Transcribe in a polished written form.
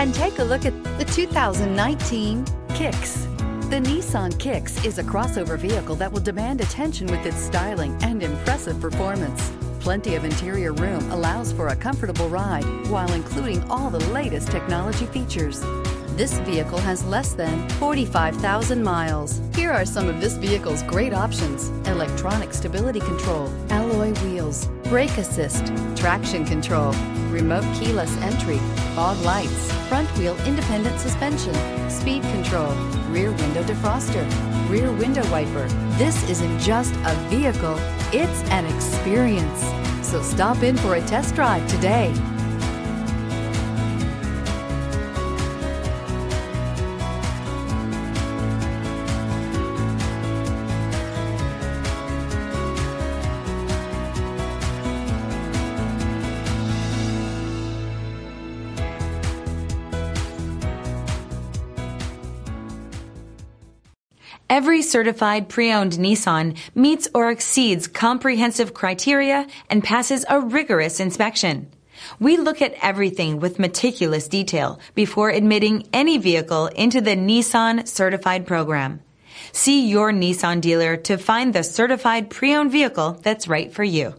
and take a look at the 2019 Kicks. The Nissan Kicks is a crossover vehicle that will demand attention with its styling and impressive performance. Plenty of interior room allows for a comfortable ride while including all the latest technology features. This vehicle has less than 45,000 miles. Here are some of this vehicle's great options: electronic stability control, alloy wheels, brake assist, traction control, remote keyless entry, fog lights, front wheel independent suspension, speed control, rear window defroster, rear window wiper. This isn't just a vehicle, it's an experience. So stop in for a test drive today. Every certified pre-owned Nissan meets or exceeds comprehensive criteria and passes a rigorous inspection. We look at everything with meticulous detail before admitting any vehicle into the Nissan Certified program. See your Nissan dealer to find the certified pre-owned vehicle that's right for you.